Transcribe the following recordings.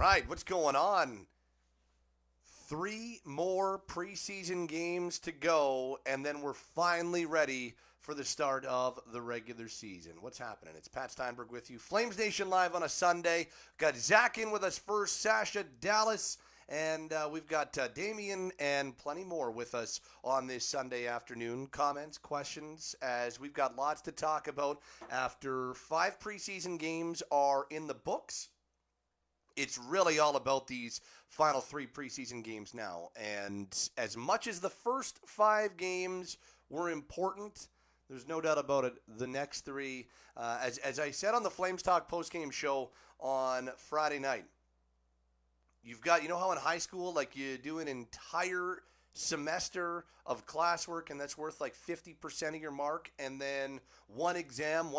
right, what's going on? 3 more preseason games to go, and then we're finally ready for the start of the regular season. What's happening? It's Pat Steinberg with you. FlamesNation live on a Sunday. Got Zach in with us first, Sasha, Dallas, and we've got Damien and plenty more with us on this Sunday afternoon. Comments, questions, as we've got lots to talk about after 5 preseason games are in the books. It's really all about these final 3 preseason games now. And as much as the first 5 games were important, there's no doubt about it, the next 3, as I said on the Flames Talk postgame show on Friday night, you've got, you know how in high school, like you do an entire semester of classwork and that's worth like 50% of your mark, and then one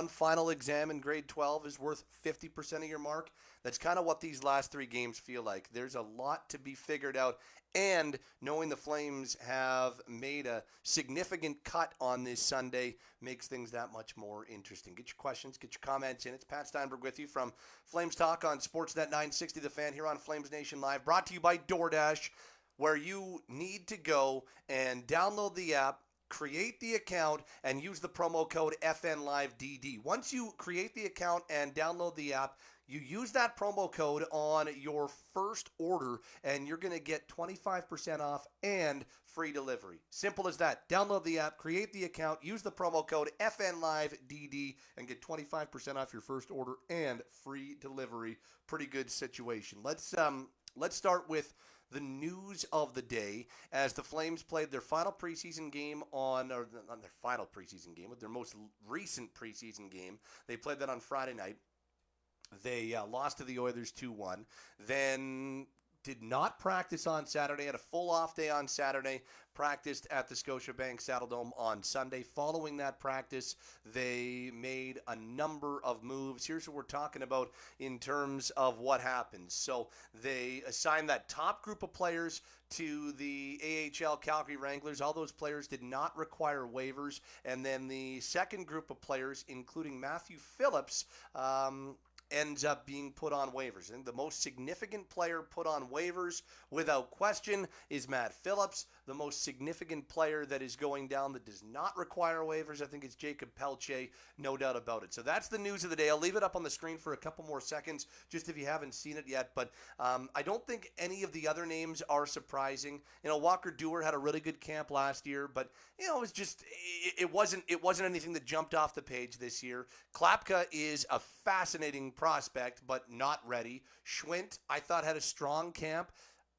final exam in grade 12 is worth 50% of your mark. That's kind of what these last 3 games feel like. There's a lot to be figured out, and knowing the Flames have made a significant cut on this Sunday makes things that much more interesting. Get your questions, get your comments in. It's Pat Steinberg with you from Flames Talk on Sportsnet 960 The Fan here on FlamesNation Live, brought to you by DoorDash, where you need to go and download the app, create the account, and use the promo code FNLiveDD. Once you create the account and download the app, you use that promo code on your first order, and you're going to get 25% off and free delivery. Simple as that. Download the app, create the account, use the promo code FNLiveDD, and get 25% off your first order and free delivery. Pretty good situation. Let's start with the news of the day, as the Flames played their final preseason game on their final preseason game, with their most recent preseason game. They played that on Friday night. They lost to the Oilers 2-1. Then did not practice on Saturday, had a full off day on Saturday, practiced at the Scotiabank Saddledome on Sunday. Following that practice, they made a number of moves. Here's what we're talking about in terms of what happened. So they assigned that top group of players to the AHL Calgary Wranglers. All those players did not require waivers. And then the second group of players, including Matthew Phillips, ends up being put on waivers. And the most significant player put on waivers, without question, is Matt Phillips. The most significant player that is going down that does not require waivers, I think, is Jacob Pelche, no doubt about it. So that's the news of the day. I'll leave it up on the screen for a couple more seconds, just if you haven't seen it yet. But I don't think any of the other names are surprising. You know, Walker Dewar had a really good camp last year, but you know, it wasn't anything that jumped off the page this year. Klapka is a fascinating prospect, but not ready. Schwint, I thought, had a strong camp.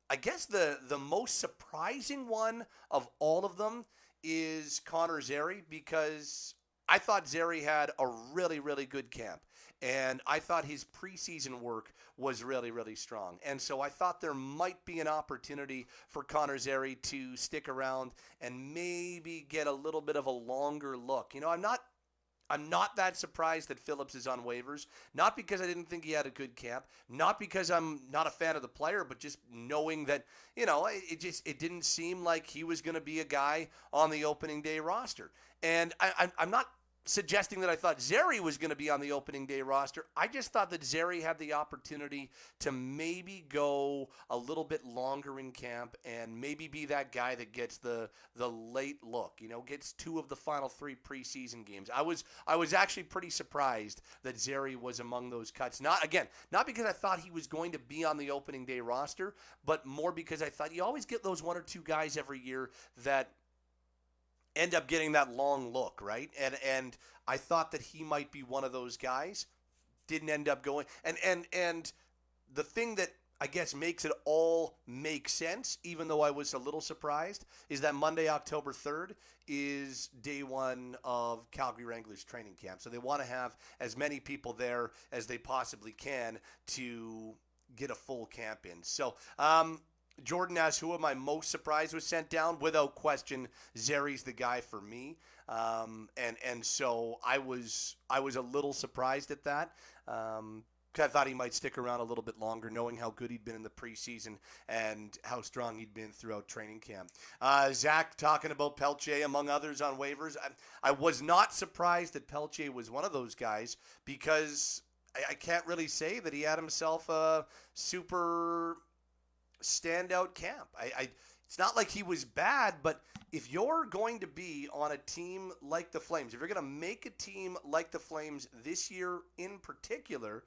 I guess the most surprising one of all of them is Connor Zary, because I thought Zary had a really, really good camp. And I thought his preseason work was really, really strong. And so I thought there might be an opportunity for Connor Zary to stick around and maybe get a little bit of a longer look. You know, I'm not that surprised that Phillips is on waivers, not because I didn't think he had a good camp, not because I'm not a fan of the player, but just knowing that, you know, it didn't seem like he was going to be a guy on the opening day roster. And I'm not suggesting that I thought Zary was going to be on the opening day roster. I just thought that Zary had the opportunity to maybe go a little bit longer in camp and maybe be that guy that gets the late look, you know, gets 2 of the final 3 preseason games. I was actually pretty surprised that Zary was among those cuts. Not because I thought he was going to be on the opening day roster, but more because I thought you always get those 1 or 2 guys every year that end up getting that long look, right? And I thought that he might be one of those guys. Didn't end up going. And the thing that I guess makes it all make sense, even though I was a little surprised, is that Monday, October 3rd, is day 1 of Calgary Wranglers training camp. So they want to have as many people there as they possibly can to get a full camp in. So, Jordan asks, who am I most surprised was sent down? Without question, Zary's the guy for me. And so I was a little surprised at that. I thought he might stick around a little bit longer, knowing how good he'd been in the preseason and how strong he'd been throughout training camp. Zach talking about Pelche, among others, on waivers. I was not surprised that Pelche was one of those guys, because I can't really say that he had himself a super standout camp. It's not like he was bad, but if you're going to be on a team like the Flames, if you're going to make a team like the Flames this year in particular,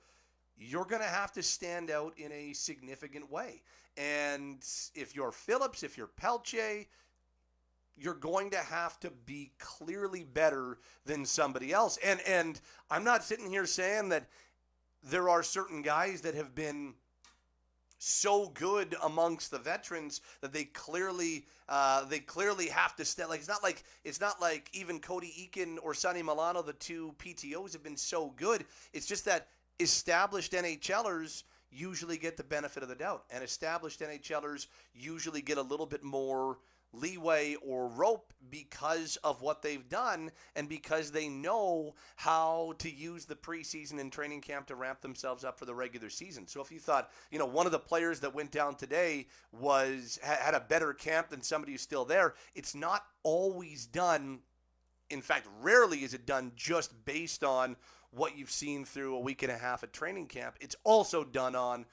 you're going to have to stand out in a significant way. And if you're Phillips, if you're Pelche, you're going to have to be clearly better than somebody else. And I'm not sitting here saying that there are certain guys that have been so good amongst the veterans that they clearly have to step. Like it's not like even Cody Eakin or Sonny Milano, the two PTOs, have been so good. It's just that established NHLers usually get the benefit of the doubt, and established NHLers usually get a little bit more leeway or rope because of what they've done and because they know how to use the preseason and training camp to ramp themselves up for the regular season. So if you thought, one of the players that went down today had a better camp than somebody who's still there, it's not always done. In fact, rarely is it done just based on what you've seen through a week and a half at training camp. It's also done on,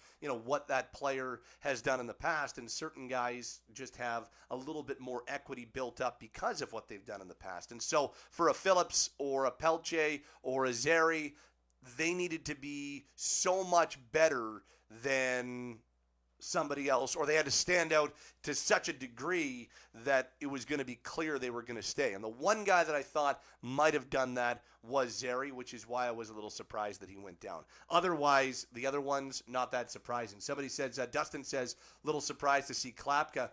what that player has done in the past, and certain guys just have a little bit more equity built up because of what they've done in the past. And so for a Phillips or a Pelche or a Zary, they needed to be so much better than somebody else, or they had to stand out to such a degree that it was going to be clear they were going to stay. And the one guy that I thought might have done that was Zary, which is why I was a little surprised that he went down. Otherwise, the other ones, not that surprising. Somebody says, Dustin says, little surprised to see Klapka.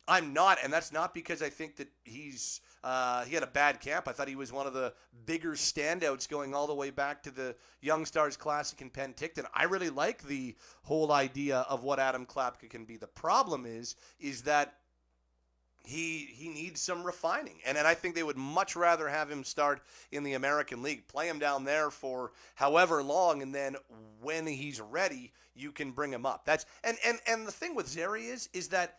I'm not, and that's not because I think that he had a bad camp. I thought he was one of the bigger standouts going all the way back to the Young Stars Classic in Penticton. I really like the whole idea of what Adam Klapka can be. The problem is that he needs some refining. And I think they would much rather have him start in the American League, play him down there for however long, and then when he's ready, you can bring him up. And the thing with Zary is that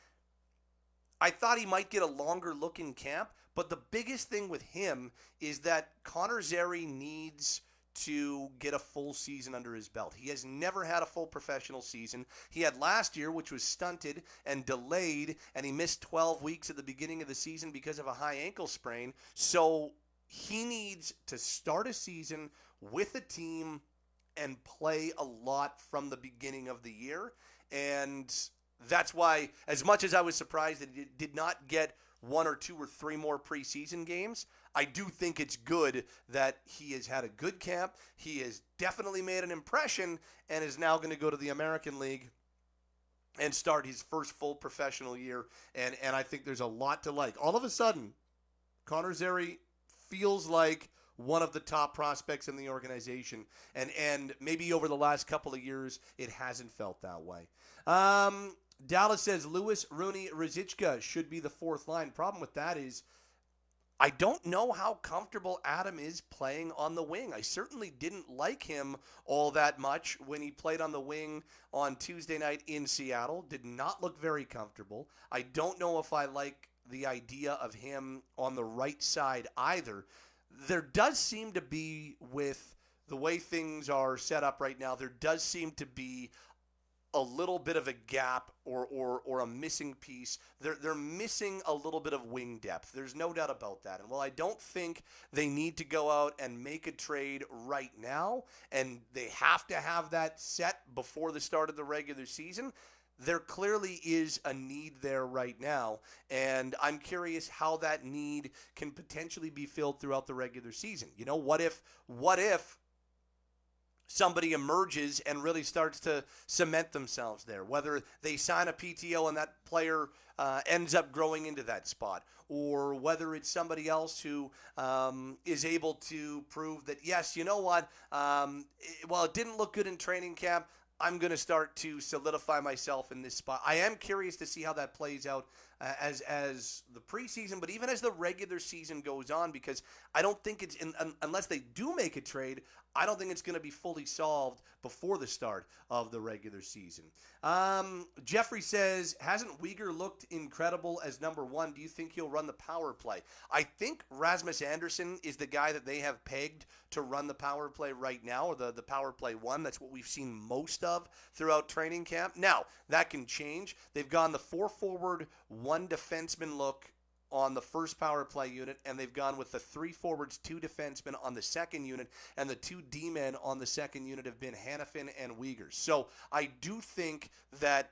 I thought he might get a longer look in camp, but the biggest thing with him is that Connor Zary needs to get a full season under his belt. He has never had a full professional season. He had last year, which was stunted and delayed, and he missed 12 weeks at the beginning of the season because of a high ankle sprain. So he needs to start a season with a team and play a lot from the beginning of the year. And that's why, as much as I was surprised that he did not get 1 or 2 or 3 more preseason games, I do think it's good that he has had a good camp. He has definitely made an impression and is now going to go to the American League and start his first full professional year. And I think there's a lot to like. All of a sudden, Connor Zary feels like one of the top prospects in the organization. And maybe over the last couple of years, it hasn't felt that way. Dallas says Lewis, Rooney, Ruzicka should be the fourth line. Problem with that is I don't know how comfortable Adam is playing on the wing. I certainly didn't like him all that much when he played on the wing on Tuesday night in Seattle. Did not look very comfortable. I don't know if I like the idea of him on the right side either. There does seem to be, with the way things are set up right now, there does seem to be a little bit of a gap or a missing piece. They're missing a little bit of wing depth. There's no doubt about that. And while I don't think they need to go out and make a trade right now, and they have to have that set before the start of the regular season, there clearly is a need there right now. And I'm curious how that need can potentially be filled throughout the regular season. What if somebody emerges and really starts to cement themselves there, whether they sign a PTO and that player ends up growing into that spot, or whether it's somebody else who is able to prove that, yes, you know what, while it didn't look good in training camp, I'm going to start to solidify myself in this spot. I am curious to see how that plays out as the preseason, but even as the regular season goes on, because I don't think it's unless they do make a trade, I don't think it's going to be fully solved before the start of the regular season. Jeffrey says, hasn't Uyghur looked incredible as number one? Do you think he'll run the power play? I think Rasmus Andersson is the guy that they have pegged to run the power play right now, or the power play one. That's what we've seen most of throughout training camp. Now, that can change. They've gone the 4-forward, 1 defenseman look on the first power play unit, and they've gone with the 3 forwards, 2 defensemen on the second unit, and the 2 D-men on the second unit have been Hanifin and Uyghur. So I do think that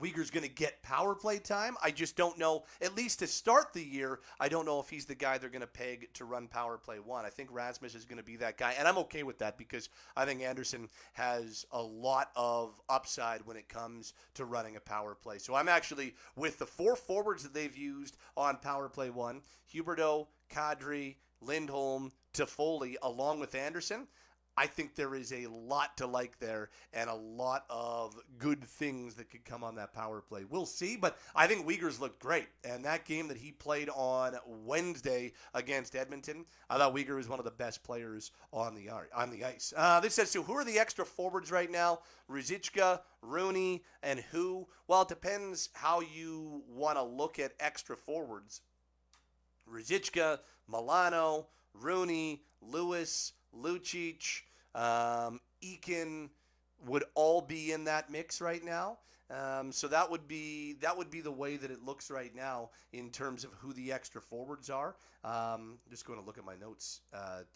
Uyghur's going to get power play time. I just don't know, at least to start the year, I don't know if he's the guy they're going to peg to run power play 1. I think Rasmus is going to be that guy, and I'm okay with that because I think Andersson has a lot of upside when it comes to running a power play. So I'm actually with the 4 forwards that they've used on power play 1, Huberdeau, Kadri, Lindholm, Toffoli, along with Andersson. I think there is a lot to like there and a lot of good things that could come on that power play. We'll see, but I think Uyghur's looked great. And that game that he played on Wednesday against Edmonton, I thought Uyghur was one of the best players on the ice. This says, so who are the extra forwards right now? Ruzicka, Rooney, and who? Well, it depends how you want to look at extra forwards. Ruzicka, Milano, Rooney, Lewis, Lucic, Eakin would all be in that mix right now. So that would be the way that it looks right now in terms of who the extra forwards are. Just going to look at my notes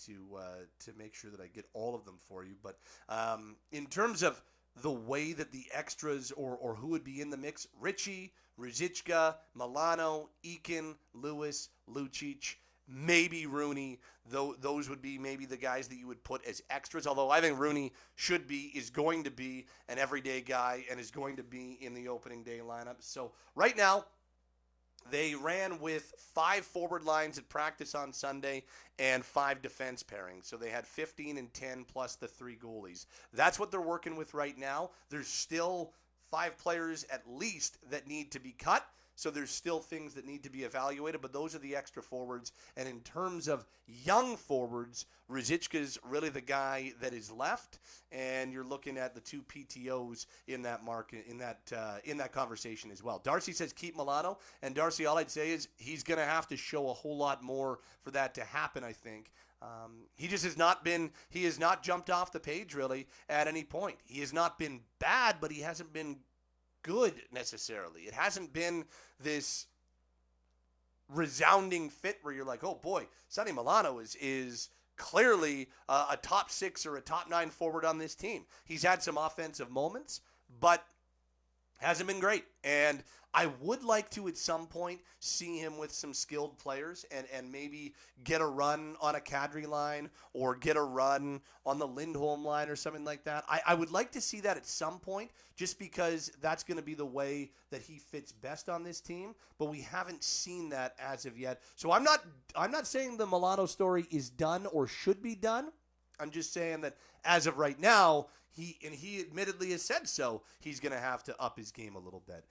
to make sure that I get all of them for you. But in terms of the way that the extras or who would be in the mix, Richie, Ruzicka, Milano, Eakin, Lewis, Lucic, maybe Rooney. Those would be maybe the guys that you would put as extras, although I think Rooney is going to be an everyday guy and is going to be in the opening day lineup. So right now, they ran with 5 forward lines at practice on Sunday and 5 defense pairings. So they had 15 and 10 plus the 3 goalies. That's what they're working with right now. There's still 5 players at least that need to be cut. So there's still things that need to be evaluated, but those are the extra forwards. And in terms of young forwards, Ruzicka's really the guy that is left, and you're looking at the 2 PTOs in that market, in that conversation as well. Darcy says keep Milano, and Darcy, all I'd say is he's going to have to show a whole lot more for that to happen, I think. He has not jumped off the page really at any point. He has not been bad, but he hasn't been good necessarily. It hasn't been this resounding fit where you're like, oh boy, Sonny Milano is clearly a top 6 or a top 9 forward on this team. He's had some offensive moments, but hasn't been great. And I would like to at some point see him with some skilled players and maybe get a run on a Kadri line or get a run on the Lindholm line or something like that. I would like to see that at some point just because that's going to be the way that he fits best on this team, but we haven't seen that as of yet. So I'm not saying the Milano story is done or should be done. I'm just saying that as of right now, he admittedly has said so, he's going to have to up his game a little bit.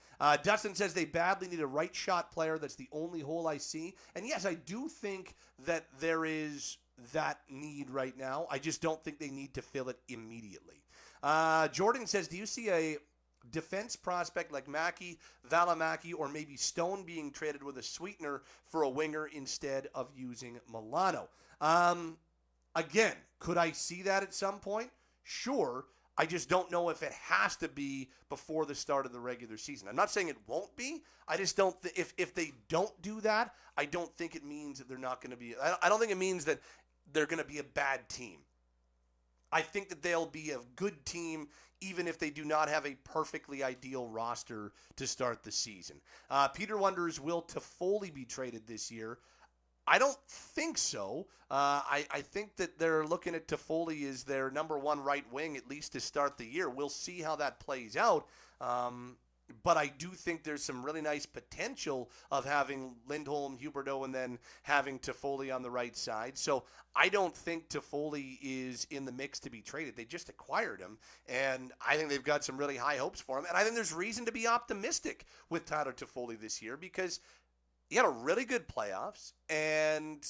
Dustin says they badly need a right shot player. That's the only hole I see. And yes, I do think that there is that need right now. I just don't think they need to fill it immediately. Jordan says, do you see a defense prospect like Mackey, Valimaki, or maybe Stone being traded with a sweetener for a winger instead of using Milano? Again, could I see that at some point? Sure. I just don't know if it has to be before the start of the regular season. I'm not saying it won't be. I just don't if they don't do that, I don't think it means that they're not going to be. I don't think it means that they're going to be a bad team. I think that they'll be a good team even if they do not have a perfectly ideal roster to start the season. Peter wonders, will Toffoli be traded this year? I don't think so. I think that they're looking at Toffoli as their number 1 right wing, at least to start the year. We'll see how that plays out. But I do think there's some really nice potential of having Lindholm, Huberdeau, and then having Toffoli on the right side. So I don't think Toffoli is in the mix to be traded. They just acquired him, and I think they've got some really high hopes for him. And I think there's reason to be optimistic with Tyler Toffoli this year because he had a really good playoffs, and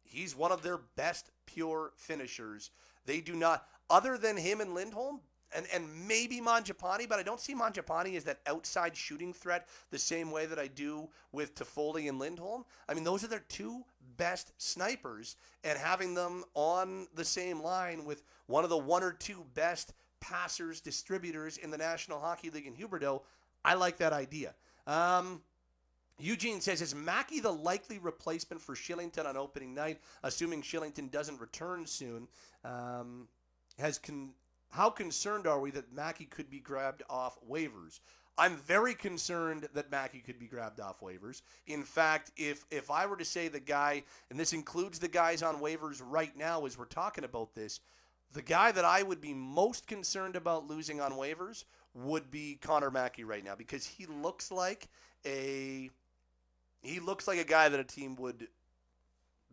he's one of their best pure finishers. They do not, other than him and Lindholm, and maybe Mangiapane, but I don't see Mangiapane as that outside shooting threat the same way that I do with Toffoli and Lindholm. I mean, those are their two best snipers, and having them on the same line with one of the one or two best passers, distributors in the National Hockey League in Huberdeau, I like that idea. Eugene says, is Mackey the likely replacement for Shillington on opening night, assuming Shillington doesn't return soon? How concerned are we that Mackey could be grabbed off waivers? I'm very concerned that Mackey could be grabbed off waivers. In fact, if I were to say the guy, and this includes the guys on waivers right now as we're talking about this, the guy that I would be most concerned about losing on waivers would be Connor Mackey right now, because he looks like a guy that a team would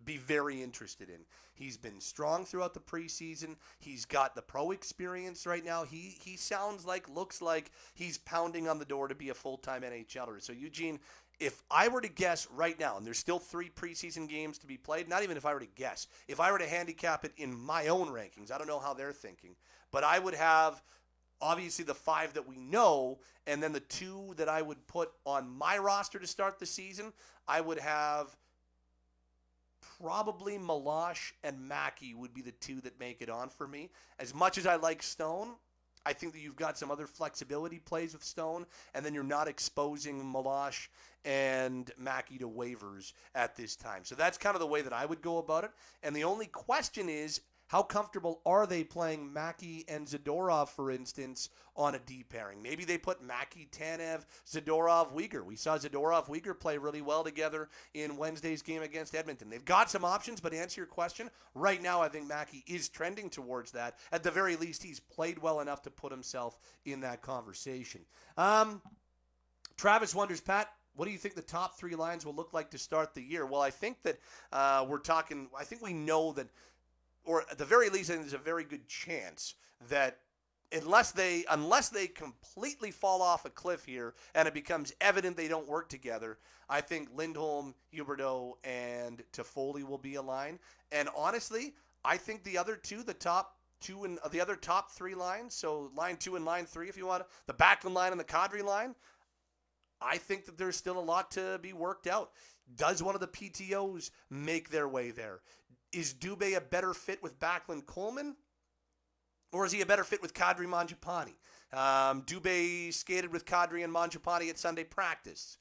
be very interested in. He's been strong throughout the preseason. He's got the pro experience right now. He looks like he's pounding on the door to be a full-time NHLer. So Eugene, if I were to guess right now, and there's still 3 preseason games to be played, not even if I were to guess, if I were to handicap it in my own rankings, I don't know how they're thinking, but I would have obviously the 5 that we know, and then the 2 that I would put on my roster to start the season, I would have probably Milosh and Mackey would be the 2 that make it on for me. As much as I like Stone, I think that you've got some other flexibility plays with Stone, and then you're not exposing Milosh and Mackey to waivers at this time. So that's kind of the way that I would go about it. And the only question is, how comfortable are they playing Mackey and Zadorov, for instance, on a D pairing? Maybe they put Mackey, Tanev, Zadorov, Uyghur. We saw Zadorov, Uyghur play really well together in Wednesday's game against Edmonton. They've got some options, but to answer your question, right now I think Mackey is trending towards that. At the very least, he's played well enough to put himself in that conversation. Travis wonders, Pat, what do you think the top 3 lines will look like to start the year? Well, I think that I think we know that, or at the very least, I think there's a very good chance that unless they completely fall off a cliff here and it becomes evident they don't work together, I think Lindholm, Huberdeau, and Toffoli will be a line. And honestly, I think the other 2, the top 2 and the other top 3 lines, so line 2 and line 3, if you want, the Backlund line and the Kadri line, I think that there's still a lot to be worked out. Does one of the PTOs make their way there? Is Dubé a better fit with Backlund Coleman? Or is he a better fit with Kadri Mangiapane? Dubé skated with Kadri and Mangiapane at Sunday practice.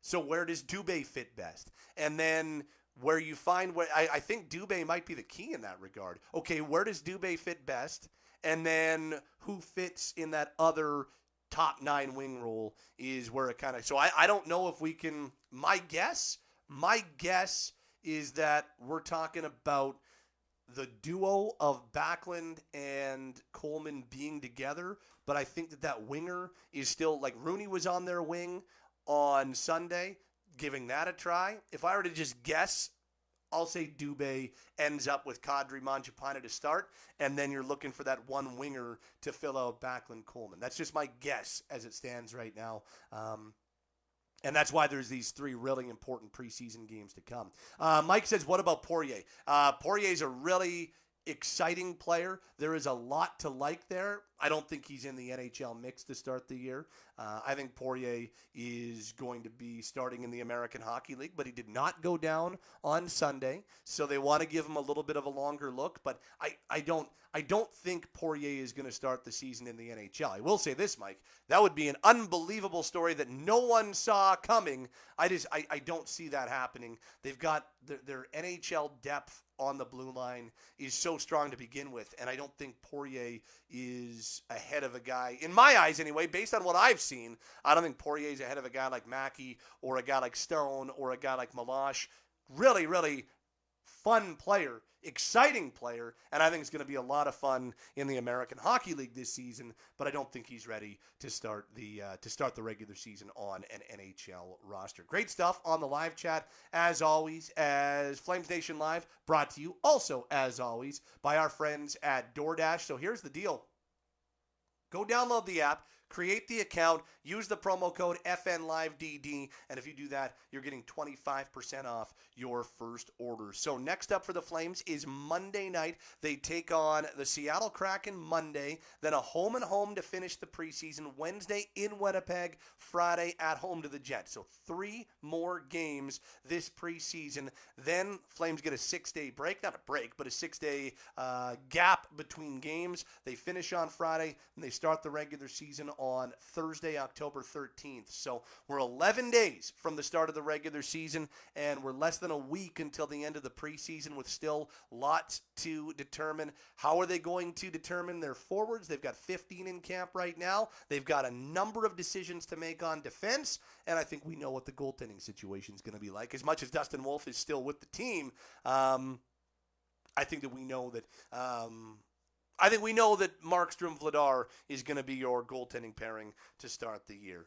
So where does Dubé fit best? And then where you find, I think Dubé might be the key in that regard. Okay, where does Dubé fit best? And then who fits in that other top 9 wing role is where it kind of, so I don't know if we can, my guess is that we're talking about the duo of Backlund and Coleman being together, but I think that winger is still, like Rooney was on their wing on Sunday, giving that a try. If I were to just guess, I'll say Dubé ends up with Kadri Mangiapane to start, and then you're looking for that one winger to fill out Backlund Coleman. That's just my guess as it stands right now. And that's why there's these 3 really important preseason games to come. Mike says, what about Poirier? Poirier's a really exciting player. There is a lot to like there. I don't think he's in the NHL mix to start the year. I think Poirier is going to be starting in the American Hockey League, but he did not go down on Sunday, so they want to give him a little bit of a longer look. But I don't think Poirier is going to start the season in the NHL. I will say this, Mike, that would be an unbelievable story that no one saw coming. I don't see that happening. They've got their NHL depth on the blue line is so strong to begin with, and I don't think Poirier is ahead of a guy, in my eyes anyway, based on what I've seen. I don't think Poirier is ahead of a guy like Mackey or a guy like Stone or a guy like Milosh. Really, really fun player, exciting player, and I think it's going to be a lot of fun in the American Hockey League this season. But I don't think he's ready to start the regular season on an NHL roster. Great stuff on the live chat as always, as Flames Nation Live, brought to you also as always by our friends at DoorDash. So here's the deal: go download the app, create the account, use the promo code FNLiveDD, and if you do that, you're getting 25% off your first order. So next up for the Flames is Monday night. They take on the Seattle Kraken Monday, then a home-and-home to finish the preseason, Wednesday in Winnipeg, Friday at home to the Jets. So 3 more games this preseason. Then Flames get a 6-day break, not a break, but a 6-day gap between games. They finish on Friday, and they start the regular season on Thursday, October 13th. So we're 11 days from the start of the regular season, and we're less than a week until the end of the preseason with still lots to determine. How are they going to determine their forwards? They've got 15 in camp right now. They've got a number of decisions to make on defense, and I think we know what the goaltending situation is going to be like. As much as Dustin Wolf is still with the team, I think that we know that Markstrom Vladar is going to be your goaltending pairing to start the year.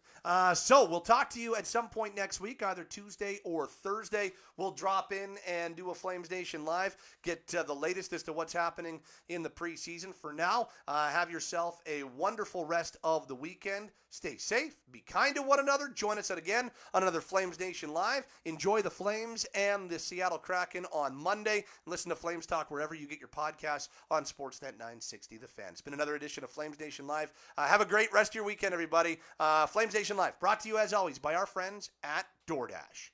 So we'll talk to you at some point next week, either Tuesday or Thursday. We'll drop in and do a Flames Nation Live, get the latest as to what's happening in the preseason. For now, have yourself a wonderful rest of the weekend. Stay safe. Be kind to one another. Join us again on another Flames Nation Live. Enjoy the Flames and the Seattle Kraken on Monday. Listen to Flames Talk wherever you get your podcasts on Sportsnet 960 The Fan. It's been another edition of Flames Nation Live. Have a great rest of your weekend, everybody. Flames Nation Live, brought to you as always by our friends at DoorDash.